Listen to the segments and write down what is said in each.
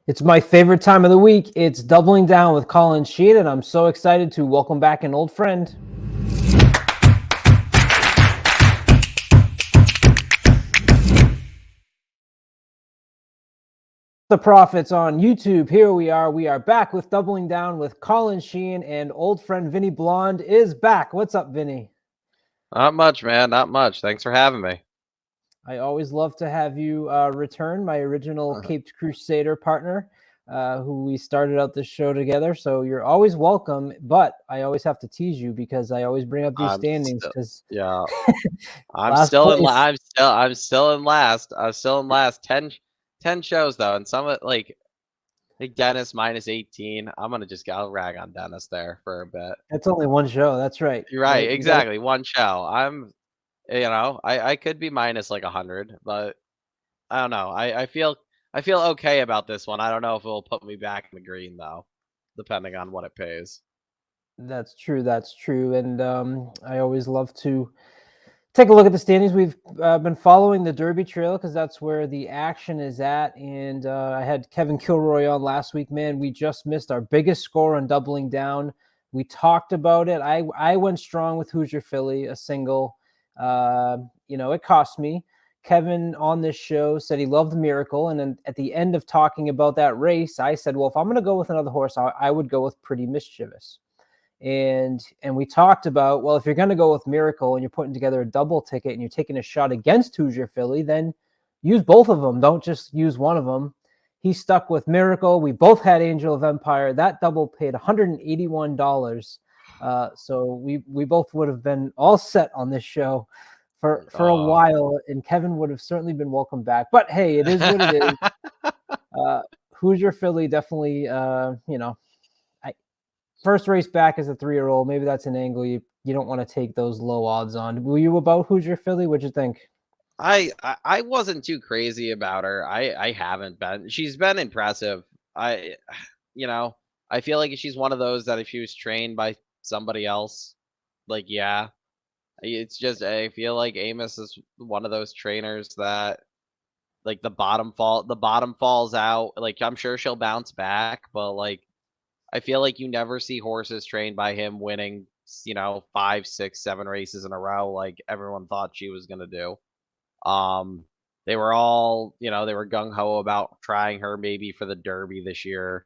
It's my favorite time of the week. It's Doubling Down with Colin Sheehan, and I'm so excited to welcome back an old friend. The Prophets on YouTube. Here we are. We are back with Doubling Down with Colin Sheehan, and old friend Vinny Blonde is back. What's up, Vinny? Not much, man. Not much. Thanks for having me. I always love to have you return, my original Caped Crusader partner, who we started out this show together. So you're always welcome, but I always have to tease you because I always bring up these I'm standings still, because yeah. I'm last still in. place. I'm still in last. I'm still in last. 10 shows though, and some of like Dennis minus 18. I'll rag on Dennis there for a bit. That's only one show. That's right. You're Right. right. Exactly. One show. I could be minus like 100, but I don't know. I feel okay about this one. I don't know if it will put me back in the green though, depending on what it pays. That's true. That's true. And I always love to take a look at the standings. We've been following the Derby Trail because that's where the action is at. And I had Kevin Kilroy on last week. Man, we just missed our biggest score on Doubling Down. We talked about it. I went strong with Hoosier Philly, a single. It cost me. Kevin on this show said he loved Miracle. And then at the end of talking about that race, I said, well, if I'm going to go with another horse, I would go with Pretty Mischievous. And we talked about, well, if you're going to go with Miracle and you're putting together a double ticket and you're taking a shot against Hoosier Philly, then use both of them. Don't just use one of them. He stuck with Miracle. We both had Angel of Empire. That double paid $181. So we both would have been all set on this show for a while, and Kevin would have certainly been welcome back. But hey, it is what it is. Hoosier Philly definitely, first race back as a 3-year-old. Maybe that's an angle you don't want to take those low odds on. Were you about Hoosier Philly? What'd you think? I wasn't too crazy about her. I haven't been. She's been impressive. I you know, I feel like she's one of those that if she was trained by somebody else, like yeah, it's just I feel like Amos is one of those trainers that like the bottom falls out. Like I'm sure she'll bounce back, but like I feel like you never see horses trained by him winning, 5, 6, 7 races in a row like everyone thought she was gonna do. Um, they were all, they were gung ho about trying her maybe for the Derby this year.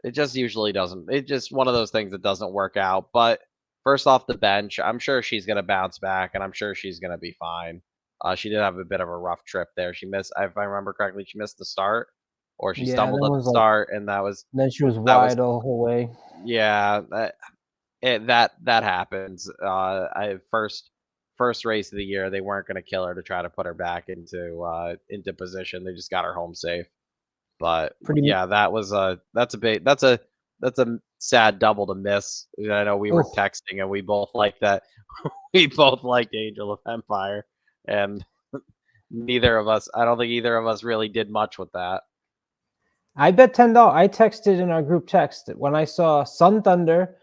It just usually doesn't. It's just one of those things that doesn't work out. But first off the bench, I'm sure she's going to bounce back, and I'm sure she's going to be fine. She did have a bit of a rough trip there. She missed, if I remember correctly, she missed the start, or she Yeah, stumbled that at the was like start, and then she was that was wide all the whole way. yeah. That happens. I first race of the year, they weren't going to kill her to try to put her back into position. They just got her home safe. But Pretty. yeah, that's a sad double to miss. I know we were Oh, texting and we both like that. We both liked Angel of Empire, and neither of us. I don't think either of us really did much with that. I bet $10. I texted in our group text when I saw Sun Thunder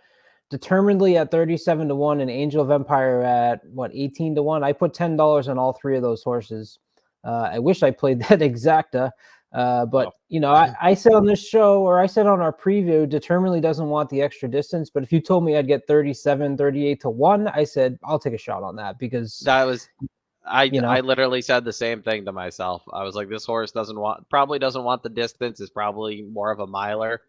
determinedly at 37-1 and Angel of Empire at 18-1. I put $10 on all three of those horses. I wish I played that exacta. But Oh. I said on this show, or I said on our preview, determinedly doesn't want the extra distance. But if you told me I'd get 37, 38-1, I said I'll take a shot on that because That was you I know literally said the same thing to myself. I was like, this horse probably doesn't want the distance. Is probably more of a miler.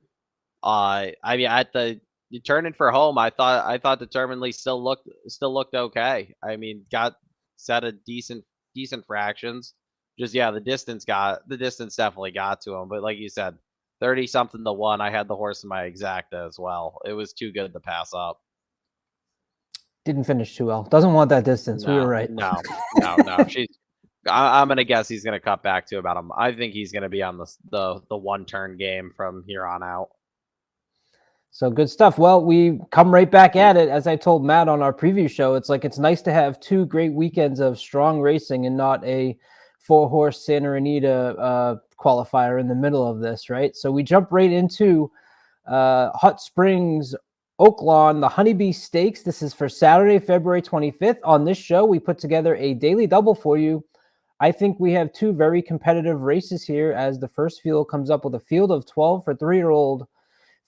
I mean, at the turning for home, I thought determinedly still looked okay. I mean, got set a decent fractions. Just yeah, the distance definitely got to him. But like you said, 30 something to 1. I had the horse in my exacta as well. It was too good to pass up. didn't finish too well. Doesn't want that distance. We were No, right. no, no. I'm gonna guess he's gonna cut back to about him. I think he's gonna be on the one turn game from here on out. So good stuff. Well, we come right back at it. As I told Matt on our preview show, it's nice to have 2 great weekends of strong racing and not a 4-horse Santa Anita qualifier in the middle of this, right? So we jump right into Hot Springs, Oaklawn, the Honeybee Stakes. This is for Saturday, February 25th. On this show, we put together a daily double for you. I think we have two very competitive races here as the first field comes up with a field of 12 for 3-year-old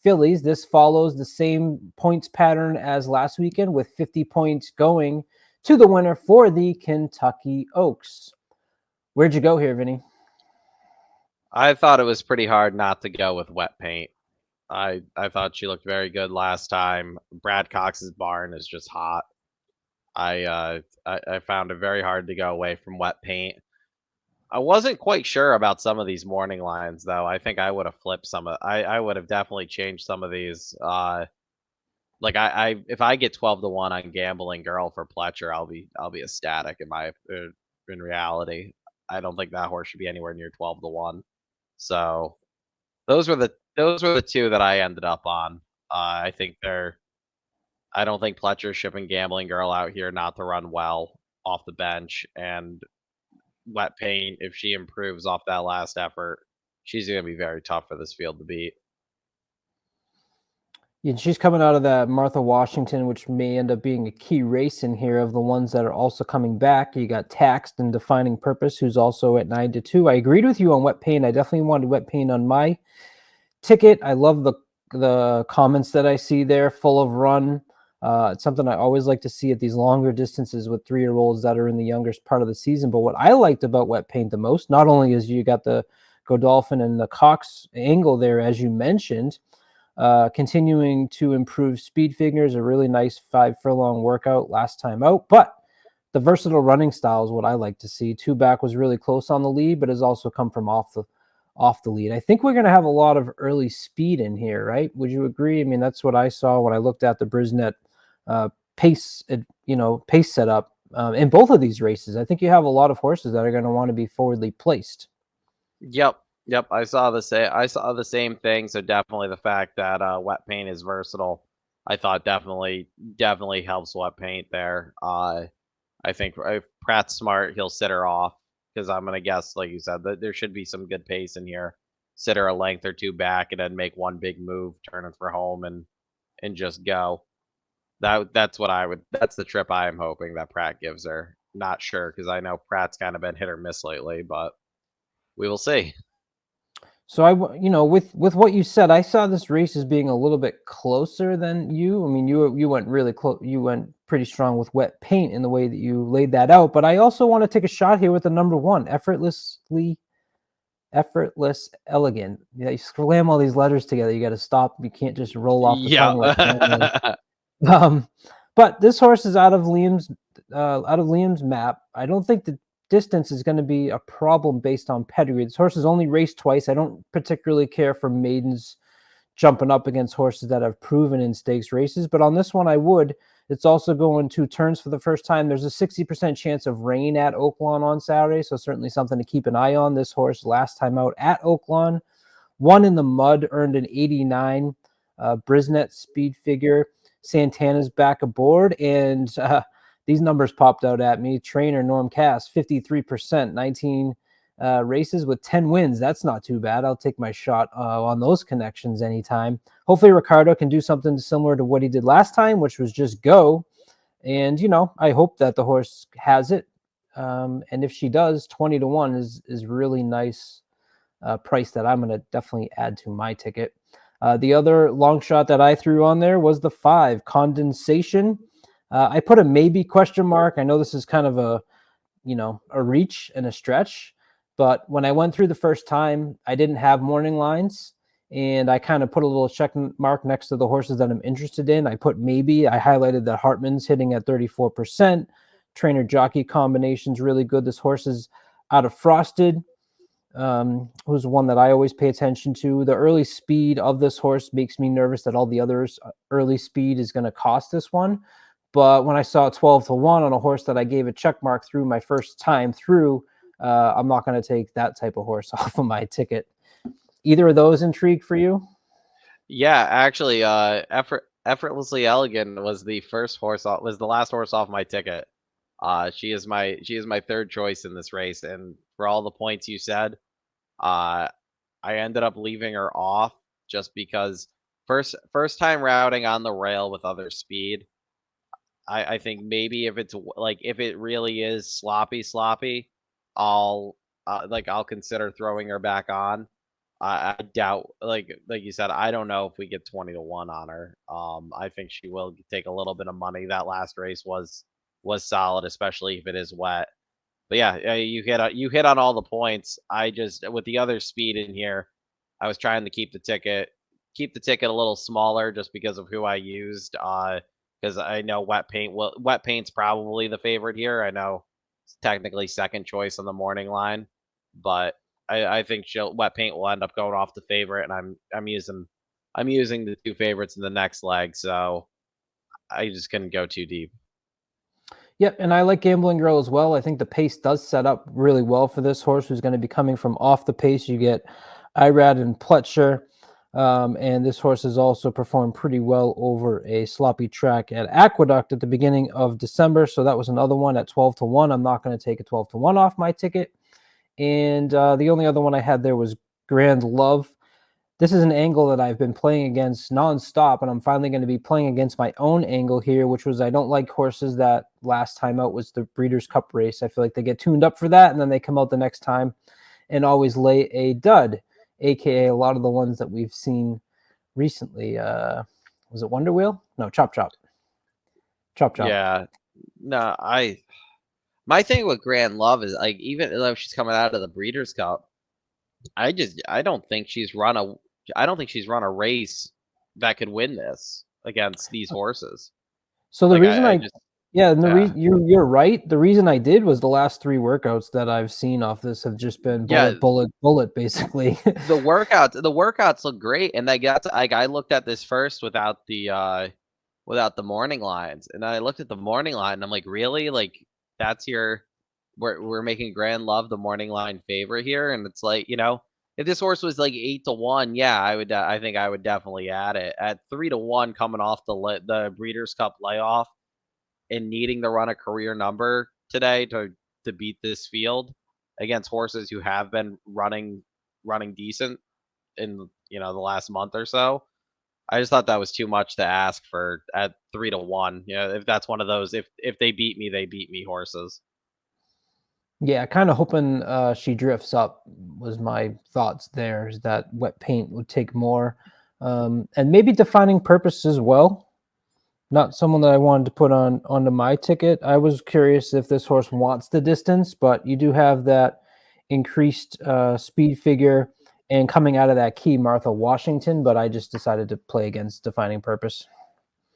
fillies. This follows the same points pattern as last weekend with 50 points going to the winner for the Kentucky Oaks. Where'd you go here, Vinny? I thought it was pretty hard not to go with Wet Paint. I thought she looked very good last time. Brad Cox's barn is just hot. I found it very hard to go away from Wet Paint. I wasn't quite sure about some of these morning lines though. I think I would have flipped some of. I would have definitely changed some of these. Like I if I get 12-1 on Gambling Girl for Pletcher, I'll be ecstatic. In reality, I don't think that horse should be anywhere near 12-1. So those were the two that I ended up on. I think they're. I don't think Pletcher's shipping Gambling Girl out here not to run well off the bench, and Wet Paint, if she improves off that last effort, she's going to be very tough for this field to beat. Yeah, she's coming out of that Martha Washington, which may end up being a key race in here of the ones that are also coming back. You got Taxed and Defining Purpose, who's also at 9-2. I agreed with you on Wet Paint. I definitely wanted Wet Paint on my ticket. I love the comments that I see there, full of run. It's something I always like to see at these longer distances with 3-year-olds that are in the youngest part of the season. But what I liked about Wet Paint the most, not only is you got the Godolphin and the Cox angle there, as you mentioned, continuing to improve speed figures, a really nice 5 furlong workout last time out, but the versatile running style is what I like to see. Two Back was really close on the lead, but has also come from off the lead. I think we're going to have a lot of early speed in here, right? Would you agree? I mean, that's what I saw when I looked at the Brisnet pace, pace setup in both of these races. I think you have a lot of horses that are going to want to be forwardly placed. Yep, yep. I saw the same thing. So definitely the fact that Wet Paint is versatile, I thought definitely helps Wet Paint there. I think if Pratt's smart, he'll sit her off because I'm gonna guess, like you said, that there should be some good pace in here. Sit her a length or two back, and then make one big move, turn it for home, and just go. That's what I would. That's the trip I am hoping that Pratt gives her. Not sure because I know Pratt's kind of been hit or miss lately, but we will see. So with what you said, I saw this race as being a little bit closer than you. I mean, you went really close. You went pretty strong with Wet Paint in the way that you laid that out. But I also want to take a shot here with the number one, effortless, elegant. Yeah, you slam all these letters together. You got to stop. You can't just roll off the tongue like normally. Yeah. Um, but this horse is out of Liam's map. I don't think the distance is going to be a problem based on pedigree. This horse has only raced twice. I don't particularly care for maidens jumping up against horses that have proven in stakes races, but on this one I would. It's also going 2 turns for the first time. There's a 60% chance of rain at Oaklawn on Saturday, so certainly something to keep an eye on. This horse last time out at Oaklawn won in the mud, earned an 89 Brisnet speed figure. Santana's back aboard, and these numbers popped out at me. Trainer Norm Cass, 53%, 19 races with 10 wins. That's not too bad. I'll take my shot on those connections anytime. Hopefully Ricardo can do something similar to what he did last time, which was just go. And, I hope that the horse has it. And if she does, 20-1 is really nice price that I'm going to definitely add to my ticket. The other long shot that I threw on there was the 5 Condensation. I put a maybe question mark. I know this is kind of a reach and a stretch, but when I went through the first time, I didn't have morning lines, and I kind of put a little check mark next to the horses that I'm interested in. I put maybe. I highlighted that Hartman's hitting at 34%. Trainer jockey combination's really good. This horse is out of Frosted, who's one that I always pay attention to. The early speed of this horse makes me nervous that all the others' early speed is going to cost this one. But when I saw 12-1 on a horse that I gave a check mark through my first time through, I'm not going to take that type of horse off of my ticket. Either of those intrigue for you? Yeah, actually, effortlessly elegant was the last horse off my ticket. She is my third choice in this race, and for all the points you said, uh, I ended up leaving her off just because first time routing on the rail with other speed. I think maybe if it's like if it really is sloppy, I'll I'll consider throwing her back on. I doubt, like you said, I don't know if we get 20 to 1 on her. I think she will take a little bit of money. That last race was solid, especially if it is wet. But yeah, you hit on all the points. I just with the other speed in here, I was trying to keep the ticket a little smaller just because of who I used. Because I know wet paint's probably the favorite here. I know it's technically second choice on the morning line, but I think wet paint will end up going off the favorite, and I'm using the two favorites in the next leg, so I just couldn't go too deep. Yep, and I like Gambling Girl as well. I think the pace does set up really well for this horse who's going to be coming from off the pace. You get Irad and Pletcher, and this horse has also performed pretty well over a sloppy track at Aqueduct at the beginning of December. So that was another one at 12 to 1. I'm not going to take a 12 to 1 off my ticket. And the only other one I had there was Grand Love. This is an angle that I've been playing against nonstop, and I'm finally going to be playing against my own angle here, which was I don't like horses that last time out was the Breeders' Cup race. I feel like they get tuned up for that, and then they come out the next time and always lay a dud, aka a lot of the ones that we've seen recently. Was it Wonder Wheel? No, Chop Chop. Chop Chop. Yeah, no, my thing with Grand Love is like even though she's coming out of the Breeders' Cup, I don't think I don't think she's run a race that could win this against these horses. So the Like reason I I just yeah, and yeah. you're right. The reason I did was the last 3 workouts that I've seen off this have just been Yeah, bullet, bullet, bullet, basically. the workouts look great, and I looked at this first without the morning lines, and I looked at the morning line, and I'm like, really? Like that's your we're making Grand Love the morning line favorite here, and it's like, if this horse was like 8 to 1, yeah, I think I would definitely add it at 3 to 1 coming off the Breeders' Cup layoff and needing to run a career number today to beat this field against horses who have been running decent in the last month or so. I just thought that was too much to ask for at 3 to 1. If that's one of those, if they beat me, they beat me horses. Yeah, kind of hoping she drifts up was my thoughts there, is that wet paint would take more. And maybe defining purpose as well. Not someone that I wanted to put onto my ticket. I was curious if this horse wants the distance, but you do have that increased speed figure and coming out of that key, Martha Washington, but I just decided to play against defining purpose.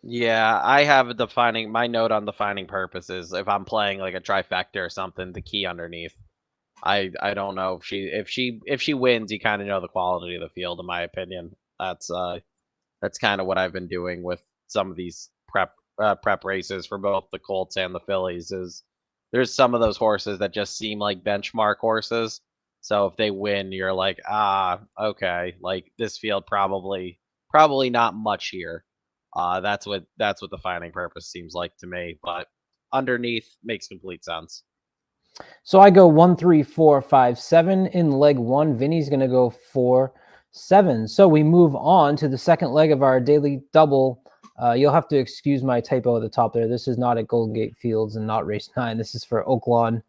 Yeah, I have a defining my note on defining purposes. If I'm playing like a trifecta or something, the key underneath. I don't know if she wins, you kind of know the quality of the field, in my opinion. That's kind of what I've been doing with some of these prep races for both the Colts and the Phillies. Is there's some of those horses that just seem like benchmark horses. So if they win, you're like, okay, like this field probably not much here. That's what defining purpose seems like to me. But underneath makes complete sense. So I go 1, 3, 4, 5, 7 in leg 1. Vinny's going to go 4, 7. So we move on to the second leg of our daily double. You'll have to excuse my typo at the top there. This is not at Golden Gate Fields and not race 9. This is for Oaklawn.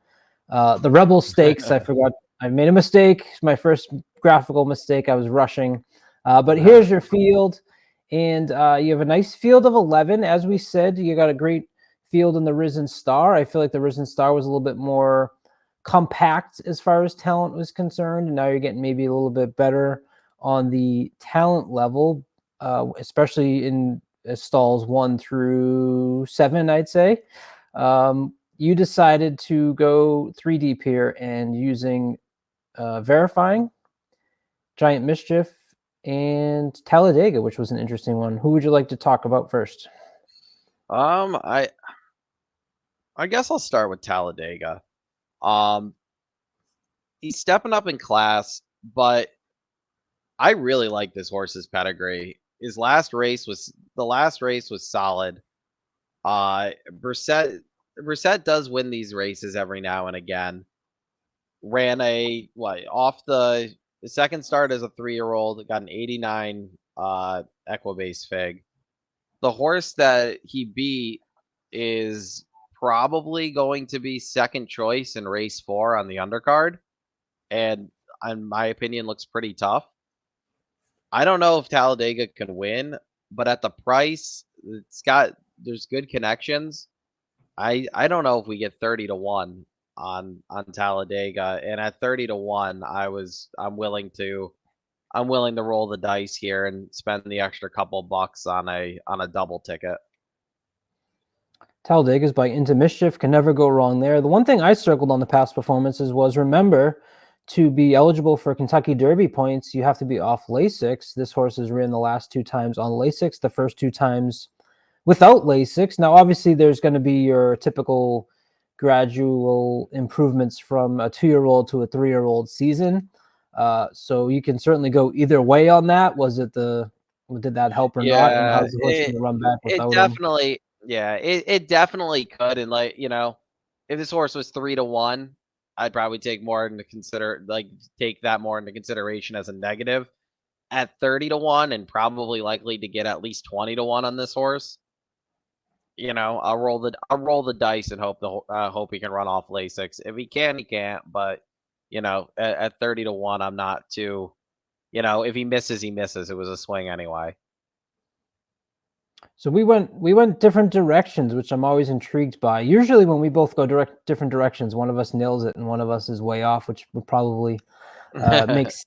The Rebel Stakes, I forgot. I made a mistake. It's my first graphical mistake. I was rushing. But here's your field. And you have a nice field of 11. As we said, you got a great field in the Risen Star. I feel like the Risen Star was a little bit more compact as far as talent was concerned. And now you're getting maybe a little bit better on the talent level, especially in stalls 1 through 7, I'd say. You decided to go 3 deep here and using Verifying, Giant Mischief, and Talladega, which was an interesting one. Who would you like to talk about first? I guess I'll start with Talladega. Um, he's stepping up in class, but I really like this horse's pedigree. The last race was solid. Brissett does win these races every now and again. Ran off the second start as a 3-year-old, got an 89 Equibase fig. The horse that he beat is probably going to be second choice in race 4 on the undercard, and in my opinion, looks pretty tough. I don't know if Talladega can win, but at the price, there's good connections. I don't know if we get 30 to 1 on Talladega, and at 30 to 1, I'm willing to roll the dice here and spend the extra couple bucks on a double ticket. Talladega's by Into Mischief, can never go wrong there. The one thing I circled on the past performances was, remember, to be eligible for Kentucky Derby points, you have to be off Lasix. This horse has ran the last 2 times on Lasix, the first 2 times without Lasix. Now, obviously, there's going to be your typical gradual improvements from a 2-year-old to a 3-year-old season. So you can certainly go either way on that. Did that help or not? And Yeah, how's the horse going to run back it without him? definitely yeah, it definitely could, and, like, if this horse was 3 to 1, I'd probably take that more into consideration as a negative. At 30 to 1 and probably likely to get at least 20 to 1 on this horse, I'll roll the dice and hope he can run off Lasix. If he can, he can't, but, at 30 to 1, I'm not too, if he misses, he misses. It was a swing anyway. So we went different directions, which I'm always intrigued by. Usually when we both go different directions, one of us nails it and one of us is way off, which would probably makes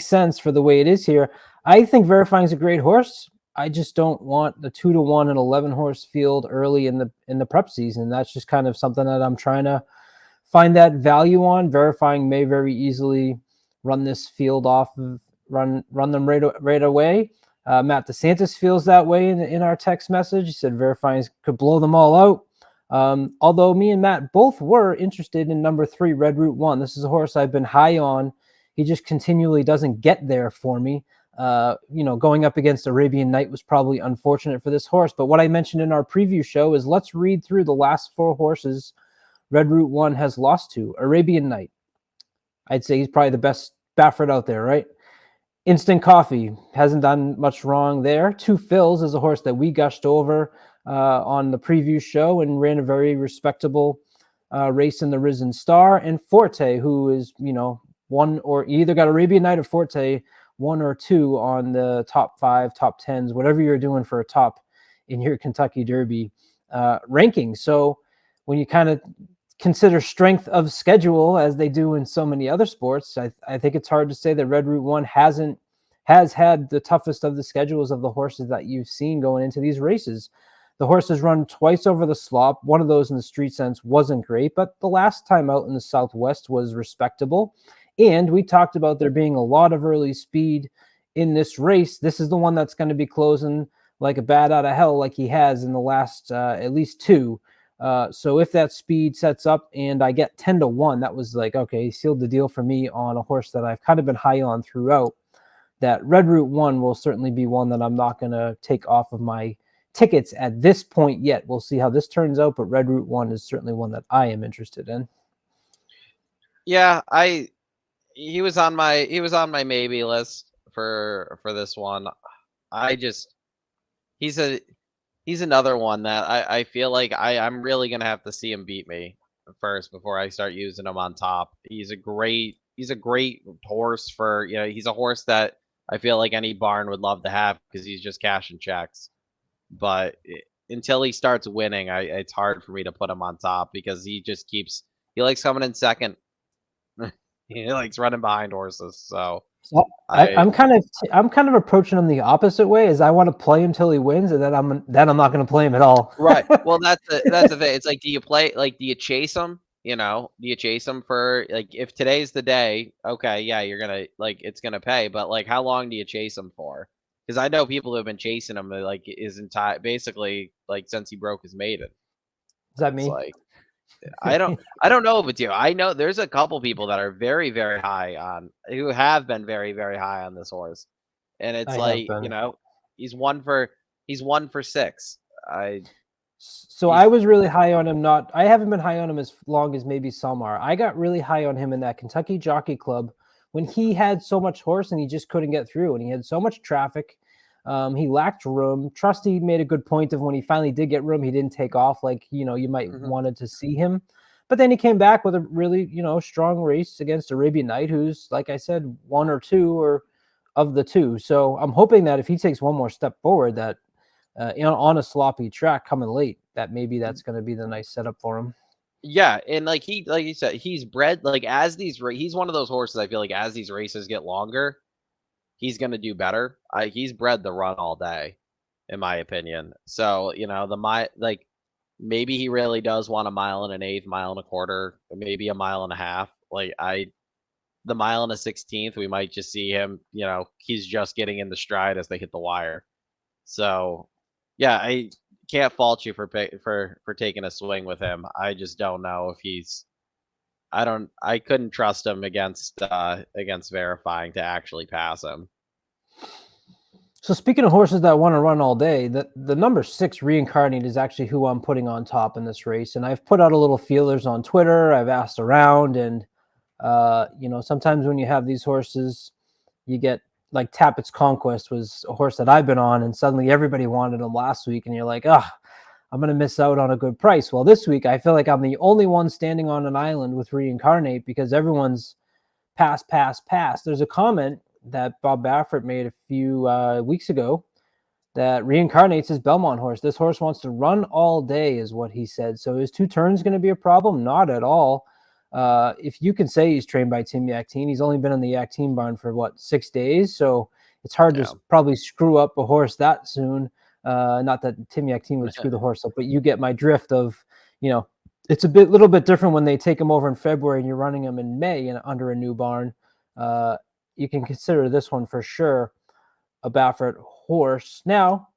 sense for the way it is here. I think Verifying's a great horse. I just don't want the 2 to 1 and 11 horse field early in the prep season. That's just kind of something that I'm trying to find that value on. Verifying may very easily run this field off of run them right away. Matt DeSantis feels that way in our text message. He said Verifying could blow them all out. Although me and Matt both were interested in number 3, Red Route 1. This is a horse I've been high on. He just continually doesn't get there for me. Going up against Arabian Night was probably unfortunate for this horse. But what I mentioned in our preview show is, let's read through the last 4 horses Red Route 1 has lost to. Arabian Night, I'd say he's probably the best Baffert out there, right? Instant Coffee hasn't done much wrong there. 2 Fills is a horse that we gushed over on the preview show and ran a very respectable race in the Risen Star. And Forte, who is, one, or either got Arabian Night or Forte, 1 or 2 on the top 5, top 10s, whatever you're doing for a top in your Kentucky Derby ranking. So when you kind of consider strength of schedule, as they do in so many other sports, I think it's hard to say that Red Route 1 has had the toughest of the schedules of the horses that you've seen going into these races. The horse has run twice over the slop. One of those in the Street Sense wasn't great, but the last time out in the Southwest was respectable. And we talked about there being a lot of early speed in this race. This is the one that's going to be closing like a bat out of hell, like he has in the last at least 2. So if that speed sets up and I get 10 to 1, that was like, okay, he sealed the deal for me on a horse that I've kind of been high on throughout. That Red Route 1 will certainly be one that I'm not going to take off of my tickets at this point yet. We'll see how this turns out, but Red Route 1 is certainly one that I am interested in. Yeah, he was on my maybe list for this one. He's another one that I feel like I'm really gonna have to see him beat me first before I start using him on top. He's a great horse for, he's a horse that I feel like any barn would love to have because he's just cashing checks. But until he starts winning, it's hard for me to put him on top because he likes coming in second. He likes running behind horses. So I'm kind of approaching him the opposite way, is I want to play him till he wins, and then I'm not going to play him at all. Right. Well, that's the thing. It's like, do you chase him? Do you chase him for, like, if today's the day? Okay, yeah, you're gonna, like, it's gonna pay, but, like, how long do you chase him for? Because I know people who have been chasing him like his entire, basically, like, since he broke his maiden. Is that It's me? like, I don't know if it's you. I know there's a couple people that are very, very high on, who have been very, very high on this horse, and it's like, he's 1 for 6. So I was really high on him. I haven't been high on him as long as maybe some are. I got really high on him in that Kentucky Jockey Club when he had so much horse and he just couldn't get through, and he had so much traffic. He lacked room. Trusty made a good point of when he finally did get room, he didn't take off like you might Mhm. wanted to see him. But then he came back with a really strong race against Arabian Knight, who's like I said, one or two or of the two. So I'm hoping that if he takes one more step forward, that on a sloppy track coming late, that maybe that's going to be the nice setup for him. Yeah, and like you said, he's bred like as he's one of those horses I feel like as these races get longer, he's gonna do better. He's bred to run all day, in my opinion. So, like maybe he really does want a mile and an eighth, mile and a quarter, maybe a mile and a half. The mile and a 16th, we might just see him, he's just getting in the stride as they hit the wire. So, yeah, I can't fault you for taking a swing with him. I just don't know if he's I couldn't trust him against verifying to actually pass him. So speaking of horses that want to run all day, the number 6 Reincarnated is actually who I'm putting on top in this race, and I've put out a little feelers on Twitter. I've asked around, and sometimes when you have these horses, you get like Tappett's Conquest was a horse that I've been on, and suddenly everybody wanted him last week, and you're like, I'm going to miss out on a good price. Well, this week I feel like I'm the only one standing on an island with Reincarnate because everyone's pass, pass, pass. There's a comment that Bob Baffert made a few weeks ago that Reincarnate's his Belmont horse. This horse wants to run all day, is what he said. So is 2 turns going to be a problem? Not at all. If you can say he's trained by Tim Yaktine, he's only been in the Yaktine barn for 6 days, so it's hard to Yeah. probably screw up a horse that soon. Not that Tim Yaktine would screw the horse up, but you get my drift of, it's a little bit different when they take him over in February and you're running him in May and under a new barn. You can consider this one for sure a Baffert horse. Now,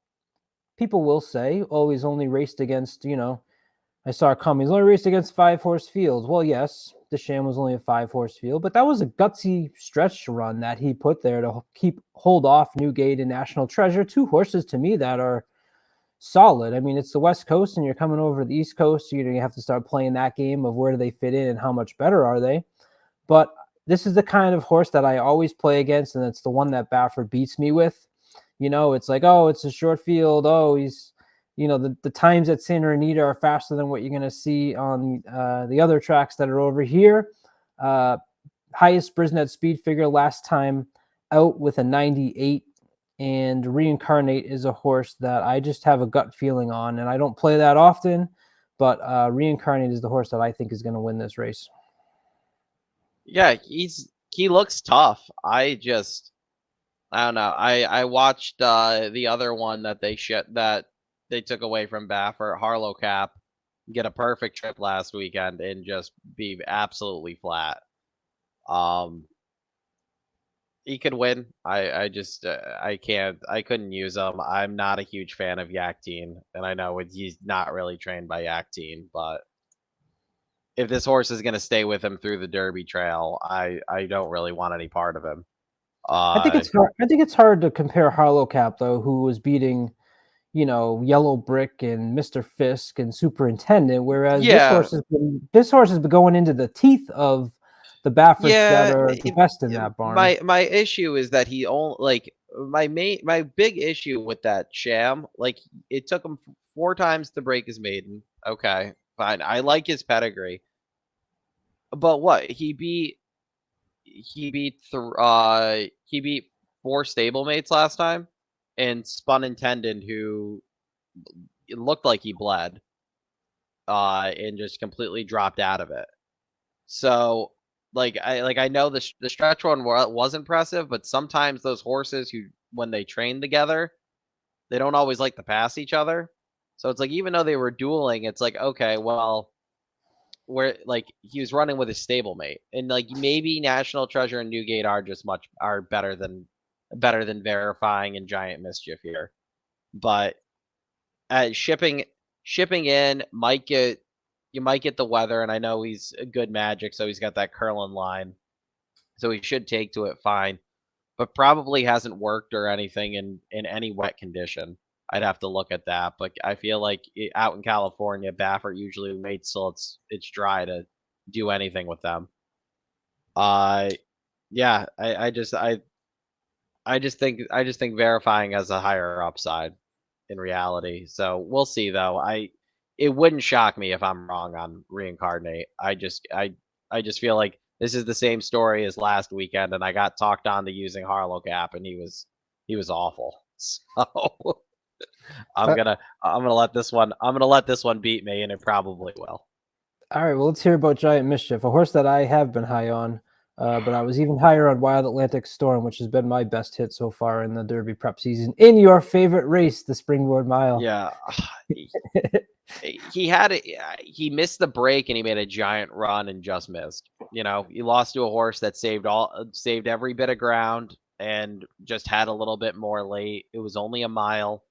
people will say, oh, he's only raced against, I saw it come. He's only raced against 5-horse fields. Well, yes, the Sham was only a 5-horse field, but that was a gutsy stretch run that he put there to hold off Newgate and National Treasure. 2 horses to me that are solid. I mean, it's the West Coast and you're coming over to the East Coast. So you have to start playing that game of where do they fit in and how much better are they. But this is the kind of horse that I always play against, and it's the one that Baffert beats me with. It's like, oh, it's a short field. Oh, he's, the times at Santa Anita are faster than what you're going to see on the other tracks that are over here. Highest Brisnet speed figure last time out with a 98, and Reincarnate is a horse that I just have a gut feeling on, and I don't play that often, but Reincarnate is the horse that I think is going to win this race. Yeah, he looks tough. I don't know. I watched the other one that they took away from Baffert, Harlow Cap, get a perfect trip last weekend and just be absolutely flat. Um, he could win. I couldn't use him. I'm not a huge fan of Yaktine, and I know he's not really trained by Yaktine, but if this horse is going to stay with him through the Derby Trail, I don't really want any part of him. I think it's hard. I think it's hard to compare Harlow Cap though, who was beating, Yellow Brick and Mr. Fisk and Superintendent, whereas Yeah, this horse has been going into the teeth of the Bafferts that yeah. are the best in that barn. My issue is that he only my big issue with that sham, like it took him 4 times to break his maiden. Okay, fine. I like his pedigree, but what he beat 4 stablemates last time, and spun intendant who it looked like he bled, and just completely dropped out of it. So, I know the stretch run was impressive, but sometimes those horses who when they train together, they don't always like to pass each other. So it's like even though they were dueling, it's like okay, well, where he was running with his stablemate, and maybe National Treasure and Newgate are better than verifying and Giant Mischief here, but shipping in might get you might get the weather, and I know he's a good magic, so he's got that curling line, so he should take to it fine, but probably hasn't worked or anything in any wet condition. I'd have to look at that, but I feel like out in California, Baffert usually waits till it's dry to do anything with them. Uh, yeah, I just I just think verifying has a higher upside in reality. So we'll see though. It wouldn't shock me if I'm wrong on Reincarnate. I just feel like this is the same story as last weekend, and I got talked on to using Harlow Cap, and he was awful. So Uh, I'm gonna let this one beat me, and it probably will. all right, well, let's hear about Giant Mischief, a horse that I have been high on, but I was even higher on Wild Atlantic Storm, which has been my best hit so far in the Derby prep season. In your favorite race, the Springboard Mile. Yeah, he had it. He missed the break and he made a giant run and just missed. You know, he lost to a horse that saved every bit of ground and just had a little bit more late. It was only a mile.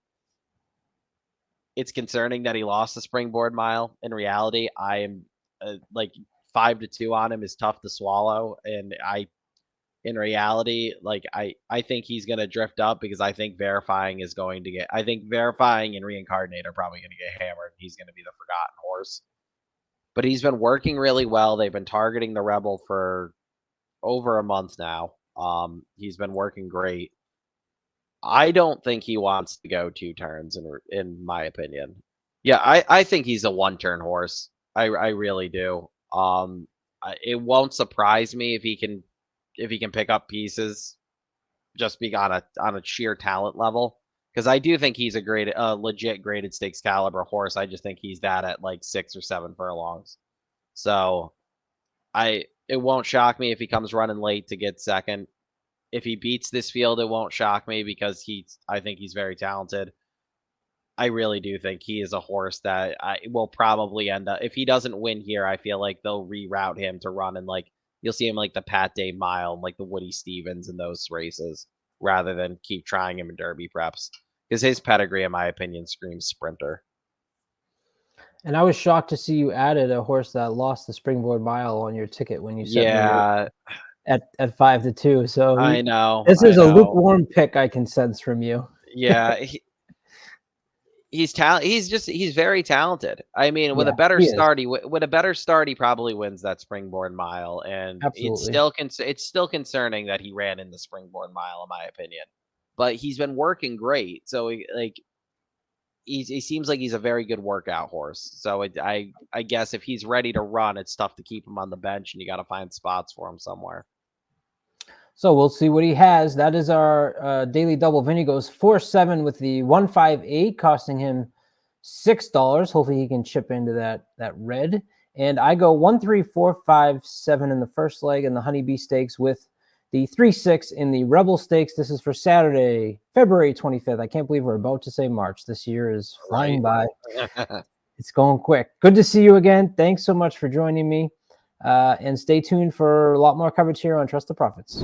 It's concerning that he lost the Springboard Mile. In reality, I am like 5-2 on him is tough to swallow, and in reality, like I think he's gonna drift up because I think verifying is going to get. I think verifying and Reincarnate are probably gonna get hammered. He's gonna be the forgotten horse. But he's been working really well. They've been targeting the Rebel for over a month now. He's been working great. I don't think he wants to go 2 turns in my opinion. Yeah, I think he's a 1 turn horse. I really do. It won't surprise me if he can pick up pieces just be on a sheer talent level because I do think he's a legit graded stakes caliber horse. I just think he's that at like 6 or 7 furlongs. So it won't shock me if he comes running late to get second. If he beats this field, it won't shock me because I think he's very talented. I really do think he is a horse that I will probably end up. If he doesn't win here, I feel like they'll reroute him to run in like you'll see him like the Pat Day Mile and like the Woody Stevens in those races, rather than keep trying him in Derby preps because his pedigree, in my opinion, screams sprinter. And I was shocked to see you added a horse that lost the Springboard Mile on your ticket when you sent me Yeah, at 5-2. So I know, this I is a know. lukewarm pick I can sense from you. Yeah, he's very talented. I mean, with Yeah, a better he is. start, with a better start, he probably wins that Springboard Mile, and Absolutely. it's still concerning that he ran in the Springboard Mile, in my opinion. But he's been working great, so he seems like he's a very good workout horse. So I guess if he's ready to run, it's tough to keep him on the bench, and you got to find spots for him somewhere. So we'll see what he has. That is our daily double. Vinny goes 4-7 with the 158, costing him $6. Hopefully he can chip into that red. And I go 1-3-4-5-7 in the first leg in the Honeybee Stakes with the 3-6 in the Rebel Stakes. This is for Saturday, February 25th. I can't believe we're about to say March. This year is flying by. It's going quick. Good to see you again. Thanks so much for joining me. And stay tuned for a lot more coverage here on Trust the Profits.